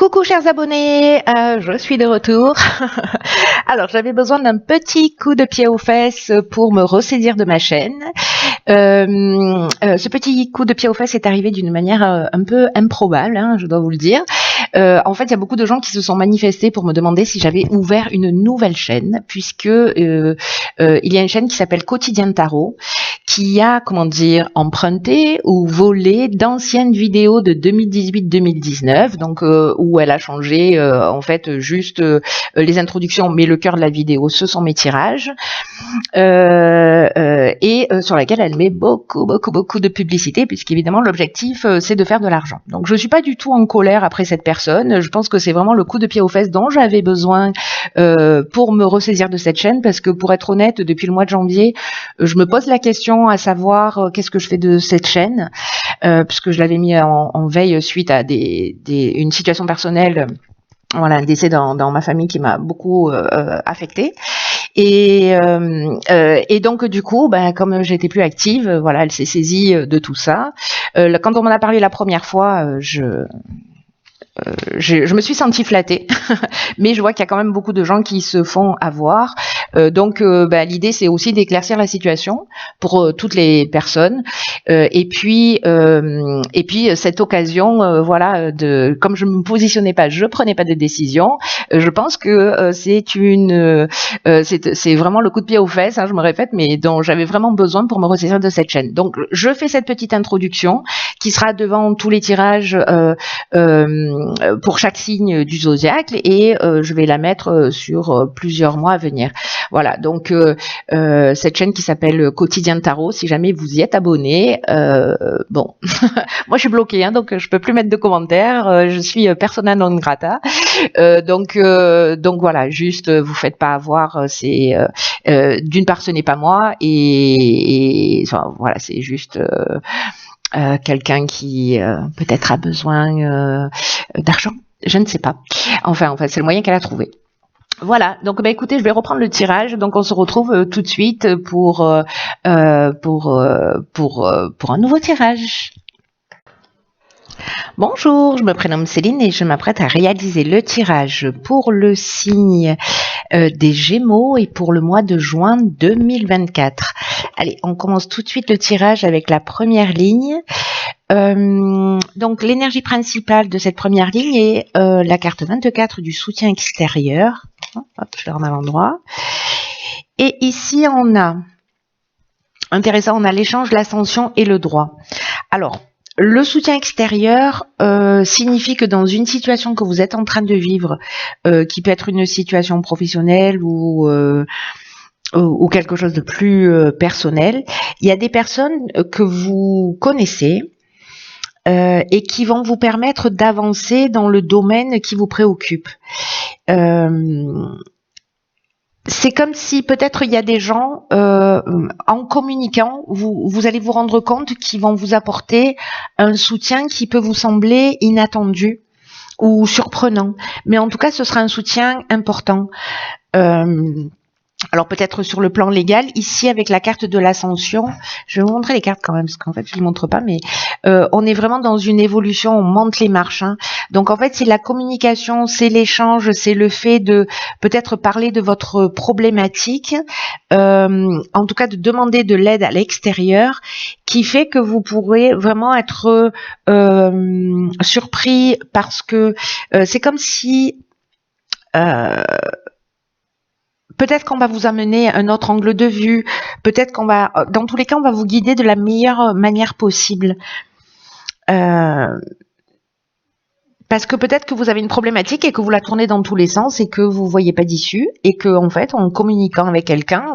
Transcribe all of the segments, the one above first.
Coucou chers abonnés, je suis de retour. Alors j'avais besoin d'un petit coup de pied aux fesses pour me ressaisir de ma chaîne. Ce petit coup de pied aux fesses est arrivé d'une manière un peu improbable, hein, je dois vous le dire. En fait, il y a beaucoup de gens qui se sont manifestés pour me demander si j'avais ouvert une nouvelle chaîne, puisque il y a une chaîne qui s'appelle Quotidien de Tarot, qui a, comment dire, emprunté ou volé d'anciennes vidéos de 2018-2019, donc où elle a changé en fait juste les introductions, mais le cœur de la vidéo, ce sont mes tirages, et sur laquelle elle met beaucoup de publicité, puisqu'évidemment l'objectif c'est de faire de l'argent. Donc je suis pas du tout en colère après cette personne, je pense que c'est vraiment le coup de pied aux fesses dont j'avais besoin pour me ressaisir de cette chaîne, parce que pour être honnête, depuis le mois de janvier, je me pose la question à savoir qu'est-ce que je fais de cette chaîne, puisque je l'avais mis en veille suite à une situation personnelle, voilà, un décès dans ma famille qui m'a beaucoup affectée. Et donc du coup, comme j'étais plus active, voilà, elle s'est saisie de tout ça. Quand on m'en a parlé la première fois, je me suis sentie flattée, mais je vois qu'il y a quand même beaucoup de gens qui se font avoir. Donc l'idée c'est aussi d'éclaircir la situation pour toutes les personnes. Et puis cette occasion, voilà, comme je me positionnais pas, je prenais pas de décision. Je pense que c'est vraiment le coup de pied aux fesses, hein, je me répète, mais dont j'avais vraiment besoin pour me ressaisir de cette chaîne. Donc je fais cette petite introduction qui sera devant tous les tirages pour chaque signe du zodiaque, et je vais la mettre sur plusieurs mois à venir. Voilà, donc cette chaîne qui s'appelle Quotidien de Tarot, si jamais vous y êtes abonné, bon, moi je suis bloquée, hein, donc je peux plus mettre de commentaires, je suis persona non grata, donc voilà, juste vous faites pas avoir, c'est d'une part ce n'est pas moi, et enfin, voilà, c'est juste quelqu'un qui peut-être a besoin d'argent, je ne sais pas. Enfin, c'est le moyen qu'elle a trouvé. Voilà, donc écoutez, je vais reprendre le tirage. Donc on se retrouve tout de suite pour un nouveau tirage. Bonjour, je me prénomme Céline et je m'apprête à réaliser le tirage pour le signe des Gémeaux et pour le mois de juin 2024. Allez, on commence tout de suite le tirage avec la première ligne. Donc l'énergie principale de cette première ligne est la carte 24 du soutien extérieur. Hop, je le remets à l'endroit. Et ici on a, intéressant, on a l'échange, l'ascension et le droit. Alors, le soutien extérieur signifie que dans une situation que vous êtes en train de vivre, qui peut être une situation professionnelle ou quelque chose de plus personnel, il y a des personnes que vous connaissez et qui vont vous permettre d'avancer dans le domaine qui vous préoccupe. C'est comme si peut-être il y a des gens, en communiquant, vous allez vous rendre compte qu'ils vont vous apporter un soutien qui peut vous sembler inattendu ou surprenant. Mais en tout cas, ce sera un soutien important. Alors peut-être sur le plan légal, ici avec la carte de l'ascension, je vais vous montrer les cartes quand même, parce qu'en fait je ne les montre pas, mais on est vraiment dans une évolution, on monte les marches, hein. Donc en fait c'est la communication, c'est l'échange, c'est le fait de peut-être parler de votre problématique, en tout cas de demander de l'aide à l'extérieur, qui fait que vous pourrez vraiment être surpris, parce que c'est comme si... peut-être qu'on va vous amener un autre angle de vue, peut-être qu'on va, dans tous les cas, on va vous guider de la meilleure manière possible. Parce que peut-être que vous avez une problématique et que vous la tournez dans tous les sens et que vous voyez pas d'issue, et que en fait, en communiquant avec quelqu'un,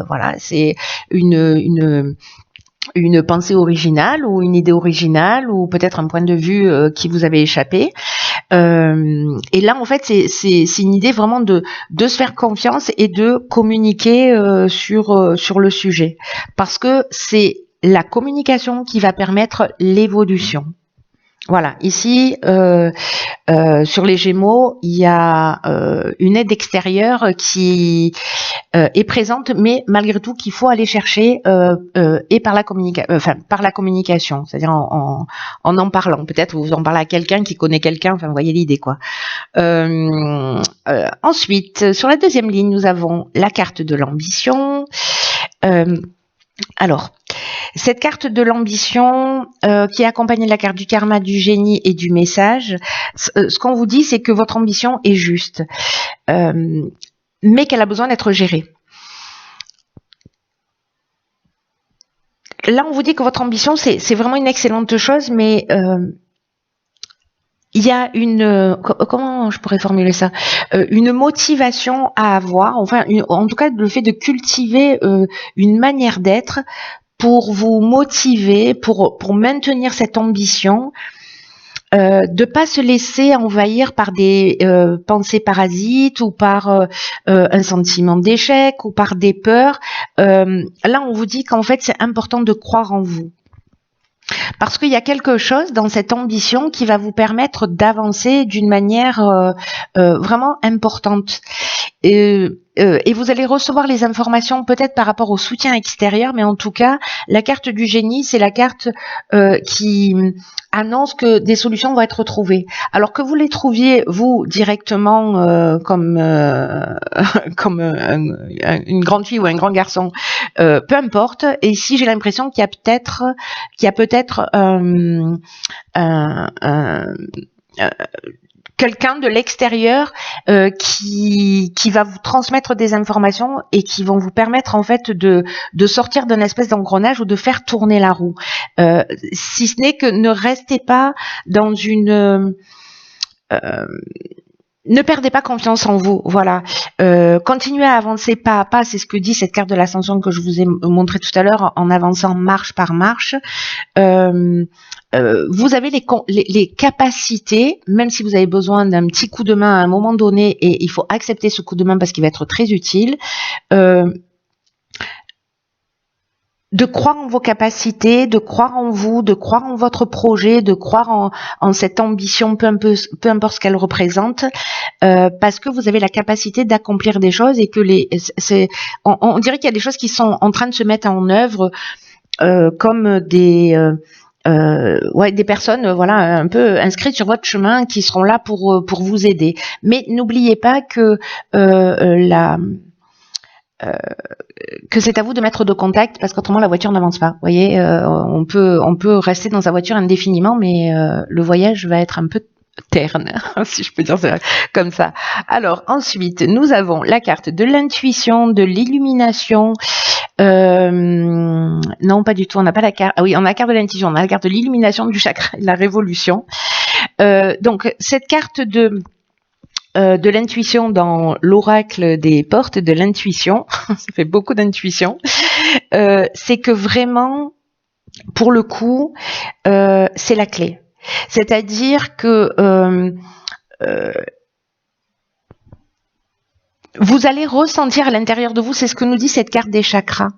voilà, c'est une pensée originale ou une idée originale ou peut-être un point de vue qui vous avait échappé. Et là, en fait, c'est une idée vraiment de se faire confiance et de communiquer sur le sujet, parce que c'est la communication qui va permettre l'évolution. Voilà, ici, sur les Gémeaux, il y a une aide extérieure qui est présente, mais malgré tout qu'il faut aller chercher et par la par la communication, c'est-à-dire en parlant. Peut-être vous en parlez à quelqu'un qui connaît quelqu'un. Enfin, vous voyez l'idée, quoi. Ensuite, sur la deuxième ligne, nous avons la carte de l'ambition. Alors, cette carte de l'ambition qui est accompagnée de la carte du karma, du génie et du message, ce qu'on vous dit, c'est que votre ambition est juste, mais qu'elle a besoin d'être gérée. Là, on vous dit que votre ambition, c'est vraiment une excellente chose, mais il y a comment je pourrais formuler ça, une motivation à avoir, enfin, en tout cas, le fait de cultiver une manière d'être pour vous motiver, pour maintenir cette ambition, de pas se laisser envahir par des pensées parasites ou par un sentiment d'échec ou par des peurs. Là, on vous dit qu'en fait, c'est important de croire en vous. Parce qu'il y a quelque chose dans cette ambition qui va vous permettre d'avancer d'une manière vraiment importante. Et vous allez recevoir les informations peut-être par rapport au soutien extérieur, mais en tout cas, la carte du génie, c'est la carte qui annonce que des solutions vont être trouvées. Alors que vous les trouviez, vous, directement, comme une grande fille ou un grand garçon, peu importe. Et ici, j'ai l'impression qu'il y a peut-être quelqu'un de l'extérieur qui va vous transmettre des informations et qui vont vous permettre en fait de sortir d'un espèce d'engrenage ou de faire tourner la roue. Si ce n'est que ne restez pas dans une ne perdez pas confiance en vous, voilà. Continuez à avancer pas à pas, c'est ce que dit cette carte de l'ascension que je vous ai montré tout à l'heure, en avançant marche par marche. Vous avez les capacités, même si vous avez besoin d'un petit coup de main à un moment donné, et il faut accepter ce coup de main parce qu'il va être très utile. De croire en vos capacités, de croire en vous, de croire en votre projet, de croire en cette ambition, peu importe ce qu'elle représente, parce que vous avez la capacité d'accomplir des choses et que on dirait qu'il y a des choses qui sont en train de se mettre en œuvre, comme des personnes, voilà, un peu inscrites sur votre chemin qui seront là pour vous aider. Mais n'oubliez pas que que c'est à vous de mettre de contact parce qu'autrement la voiture n'avance pas. Vous voyez, on peut rester dans sa voiture indéfiniment, mais le voyage va être un peu terne, si je peux dire ça comme ça. Alors ensuite, nous avons la carte de l'intuition, de l'illumination. Non, pas du tout. On n'a pas la carte. Ah oui, on a la carte de l'intuition, on a la carte de l'illumination, du chakra, de la révolution. Donc cette carte de l'intuition dans l'oracle des portes de l'intuition, ça fait beaucoup d'intuition, c'est que vraiment, pour le coup, c'est la clé. C'est-à-dire que vous allez ressentir à l'intérieur de vous, c'est ce que nous dit cette carte des chakras.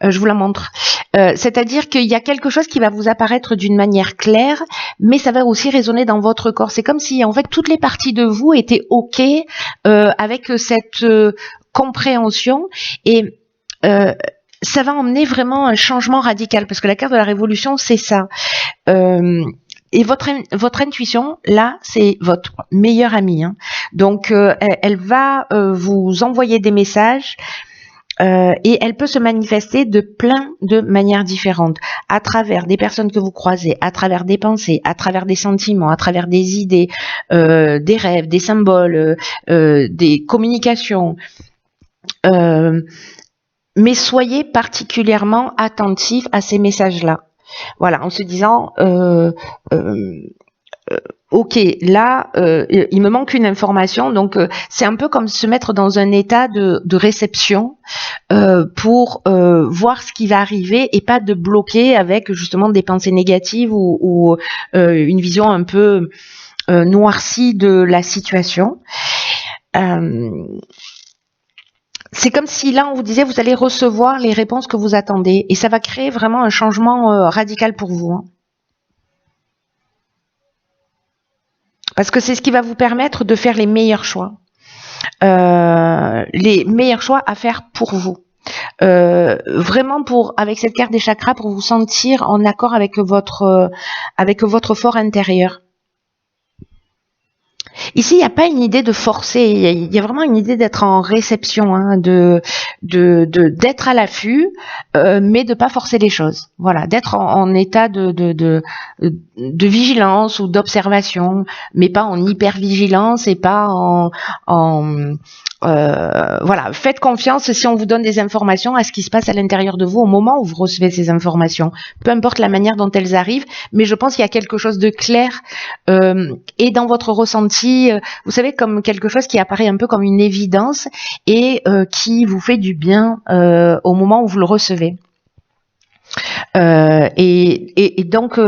Je vous la montre. C'est-à-dire qu'il y a quelque chose qui va vous apparaître d'une manière claire, mais ça va aussi résonner dans votre corps. C'est comme si, en fait, toutes les parties de vous étaient OK avec cette compréhension et ça va emmener vraiment un changement radical parce que la carte de la révolution, c'est ça. Et votre intuition, là, c'est votre meilleure amie. Hein. Donc, elle va vous envoyer des messages. Et elle peut se manifester de plein de manières différentes, à travers des personnes que vous croisez, à travers des pensées, à travers des sentiments, à travers des idées, des rêves, des symboles, des communications. Mais soyez particulièrement attentifs à ces messages-là. Voilà, en se disant... ok, là, il me manque une information, donc c'est un peu comme se mettre dans un état de réception pour voir ce qui va arriver et pas de bloquer avec justement des pensées négatives ou une vision un peu noircie de la situation. C'est comme si là on vous disait vous allez recevoir les réponses que vous attendez et ça va créer vraiment un changement radical pour vous. Hein. Parce que c'est ce qui va vous permettre de faire les meilleurs choix. Les meilleurs choix à faire pour vous. Vraiment avec cette carte des chakras, pour vous sentir en accord avec votre fort intérieur. Ici, il n'y a pas une idée de forcer, il y a vraiment une idée d'être en réception, hein, d'être à l'affût, mais de pas forcer les choses. Voilà, d'être en état de vigilance ou d'observation, mais pas en hypervigilance et pas voilà, faites confiance si on vous donne des informations à ce qui se passe à l'intérieur de vous au moment où vous recevez ces informations. Peu importe la manière dont elles arrivent, mais je pense qu'il y a quelque chose de clair et dans votre ressenti, vous savez, comme quelque chose qui apparaît un peu comme une évidence et qui vous fait du bien au moment où vous le recevez. Et donc,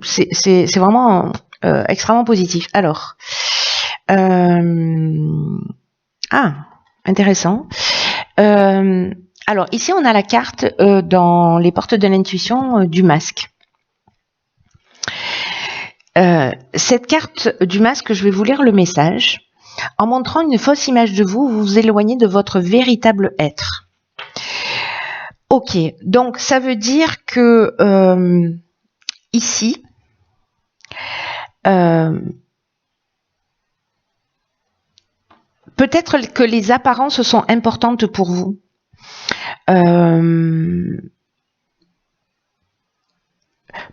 c'est vraiment extrêmement positif. Alors, intéressant. Alors, ici, on a la carte dans les portes de l'intuition du masque. Cette carte du masque, je vais vous lire le message. En montrant une fausse image de vous, vous vous éloignez de votre véritable être. Ok, donc ça veut dire que ici, peut-être que les apparences sont importantes pour vous.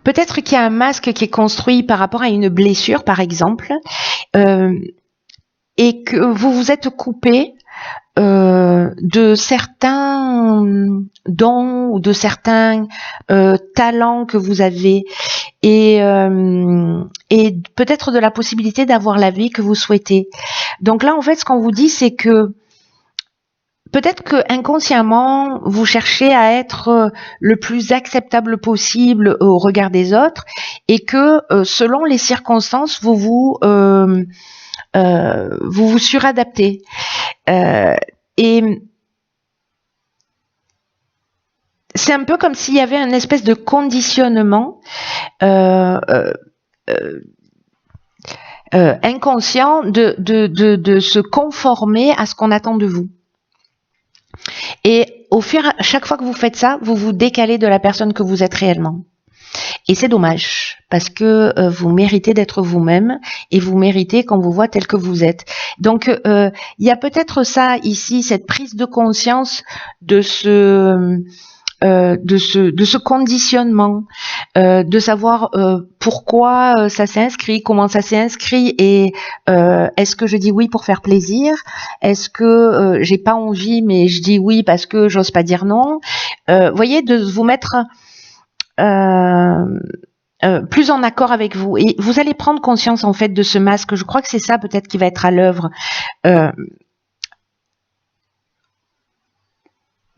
Peut-être qu'il y a un masque qui est construit par rapport à une blessure, par exemple, et que vous vous êtes coupé de certains dons ou de certains talents que vous avez et peut-être de la possibilité d'avoir la vie que vous souhaitez. Donc là, en fait, ce qu'on vous dit, c'est que peut-être que inconsciemment, vous cherchez à être le plus acceptable possible au regard des autres et que selon les circonstances, vous vous suradaptez. Et c'est un peu comme s'il y avait un espèce de conditionnement inconscient de se conformer à ce qu'on attend de vous. Et chaque fois que vous faites ça, vous vous décalez de la personne que vous êtes réellement. Et c'est dommage, parce que vous méritez d'être vous-même et vous méritez qu'on vous voit tel que vous êtes. Donc, il y a peut-être ça ici, cette prise de conscience de ce conditionnement, de savoir pourquoi ça s'est inscrit, comment ça s'est inscrit et est-ce que je dis oui pour faire plaisir, est-ce que j'ai pas envie mais je dis oui parce que j'ose pas dire non. Voyez, de vous mettre plus en accord avec vous et vous allez prendre conscience en fait de ce masque. Je crois que c'est ça peut-être qui va être à l'œuvre.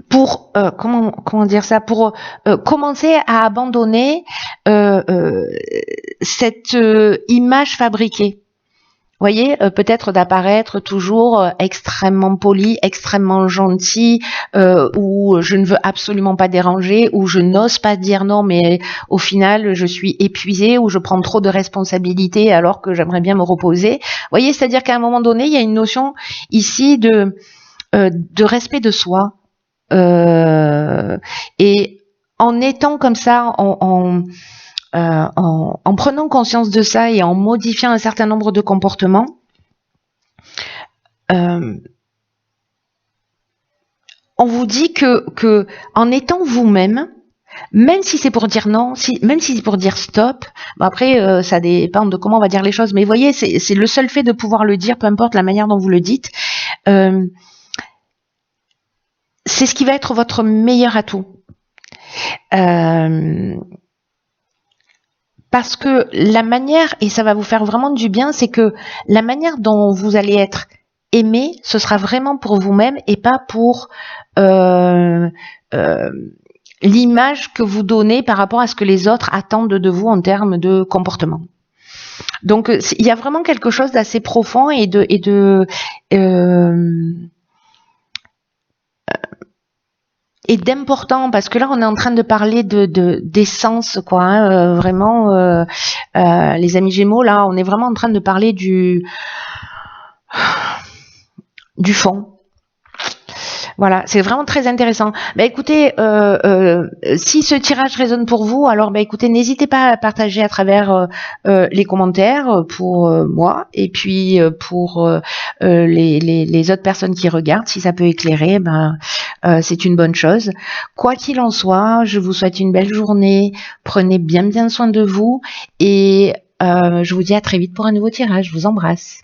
Pour comment dire ça, pour commencer à abandonner cette image fabriquée. Vous voyez, peut-être d'apparaître toujours extrêmement poli, extrêmement gentil, où je ne veux absolument pas déranger, où je n'ose pas dire non, mais au final je suis épuisée, où je prends trop de responsabilités alors que j'aimerais bien me reposer. Vous voyez, c'est-à-dire qu'à un moment donné, il y a une notion ici de respect de soi. Et en étant comme ça, en prenant conscience de ça et en modifiant un certain nombre de comportements, on vous dit que en étant vous-même, même si c'est pour dire non, même si c'est pour dire stop, bon après ça dépend de comment on va dire les choses, mais vous voyez, c'est le seul fait de pouvoir le dire, peu importe la manière dont vous le dites, c'est ce qui va être votre meilleur atout. Parce que la manière, et ça va vous faire vraiment du bien, c'est que la manière dont vous allez être aimé, ce sera vraiment pour vous-même et pas pour l'image que vous donnez par rapport à ce que les autres attendent de vous en termes de comportement. Donc il y a vraiment quelque chose d'assez profond et de, et d'important, parce que là on est en train de parler d'essence, quoi, hein, vraiment, les amis Gémeaux, là on est vraiment en train de parler du fond. Voilà, c'est vraiment très intéressant. Bah écoutez, si ce tirage résonne pour vous, alors bah écoutez, n'hésitez pas à partager à travers les commentaires pour moi, et puis pour les autres personnes qui regardent, si ça peut éclairer, ben c'est une bonne chose. Quoi qu'il en soit, je vous souhaite une belle journée. Prenez bien soin de vous, et je vous dis à très vite pour un nouveau tirage. Je vous embrasse.